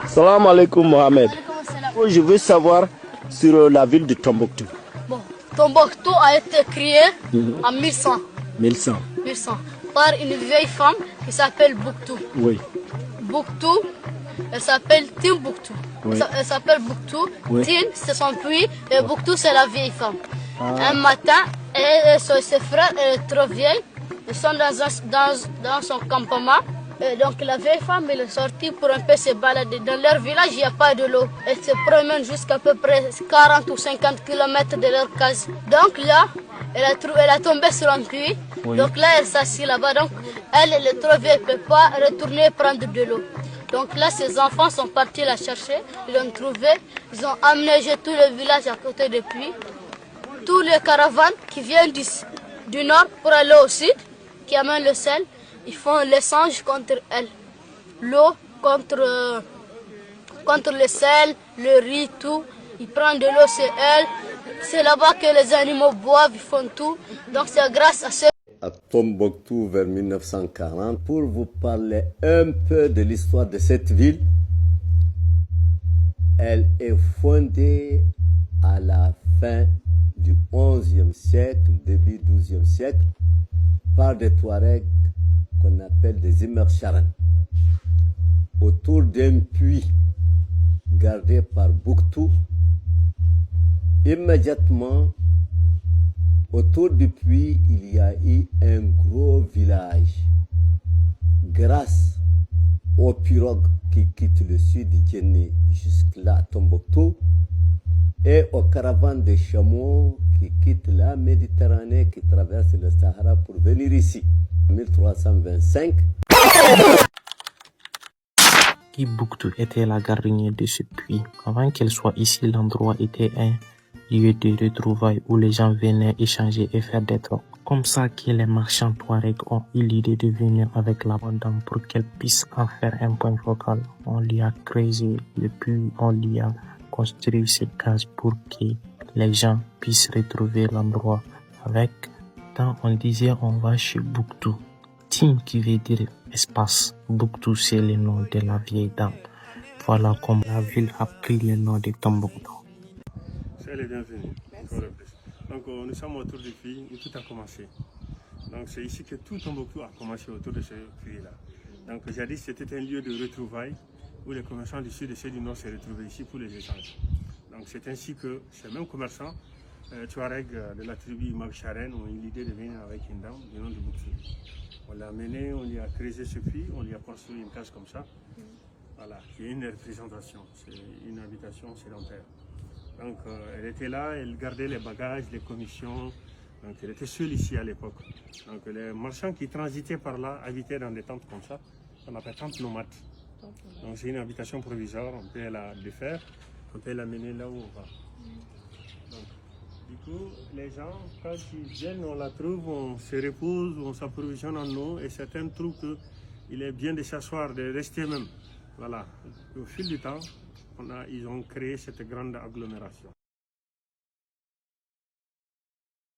Salam alaikum Mohamed. Je veux savoir sur la ville de Tombouctou. Bon, Tombouctou a été créée en 1100. 1100. 1100 par une vieille femme qui s'appelle Bouktou. Oui. Bouktou, elle s'appelle Timbuktu. Oui. Elle s'appelle Bouktou. Oui. Tin, c'est son puits. Et Bouktou, c'est la vieille femme. Un matin, ses frères, elle est trop vieille. Ils sont dans son campement. Et donc la vieille femme elle est sortie pour un peu se balader. Dans leur village, il n'y a pas de l'eau. Elle se promène jusqu'à peu près 40 ou 50 km de leur case. Donc là, elle a tombé sur un puits. Oui. Donc là, elle s'assit là-bas. Donc elle est trop vieille, elle ne peut pas retourner prendre de l'eau. Donc là, ses enfants sont partis la chercher. Ils l'ont trouvée. Ils ont aménagé tout le village à côté du puits. Tous les caravanes qui viennent du nord pour aller au sud, qui amènent le sel, ils font l'échange contre elle. L'eau contre le sel, le riz, tout. Ils prennent de l'eau, c'est elle. C'est là-bas que les animaux boivent, ils font tout. Donc c'est grâce à ce... À Tombouctou vers 1940 pour vous parler un peu de l'histoire de cette ville. Elle est fondée à la fin du XIe siècle, début XIIe siècle, par des Touaregs qu'on appelle des Imercharan, autour d'un puits gardé par Bouktou. Immédiatement, autour du puits, il y a eu un gros village. Grâce aux pirogues qui quittent le sud du Djenné jusque-là, Tombouctou, et aux caravanes de chameaux qui quittent la Méditerranée, qui traversent le Sahara pour venir ici. En 1325. Bouktou était la gardienne de ce puits. Avant qu'elle soit ici, l'endroit était un lieu de retrouvailles où les gens venaient échanger et faire des trocs. Comme ça que les marchands Touaregs ont eu l'idée de venir avec la dame pour qu'elle puisse en faire un point focal. On lui a creusé le puits, on lui a construit cette case pour que les gens puissent retrouver l'endroit. Avec temps, on disait on va chez Bouktou. Tim qui veut dire espace. Bouktou, c'est le nom de la vieille dame. Voilà comme la ville a pris le nom de Tombouctou. C'est les bienvenus. Donc nous sommes autour du puits où tout a commencé. Donc c'est ici que tout Tombouctou a commencé autour de ce puits-là. Donc jadis c'était un lieu de retrouvailles où les commerçants du sud et ceux du nord se retrouvaient ici pour les échanges. Donc c'est ainsi que ces mêmes commerçants, Touaregs de la tribu Magcharen, ont eu l'idée de venir avec une dame du nom de Bouktou. On l'a amené, on lui a creusé ce puits, on lui a construit une case comme ça. Voilà, qui est une représentation, c'est une habitation sédentaire. Donc elle était là, elle gardait les bagages, les commissions. Donc elle était seule ici à l'époque. Donc les marchands qui transitaient par là habitaient dans des tentes comme ça, qu'on appelle tentes nomades. Donc c'est une habitation provisoire, on peut la défaire, on peut l'amener là où on va. Donc, du coup, les gens, quand ils viennent, on la trouve, on se repose, on s'approvisionne en eau et certains trouvent qu'il est bien de s'asseoir, de rester même. Voilà. Au fil du temps, ils ont créé cette grande agglomération.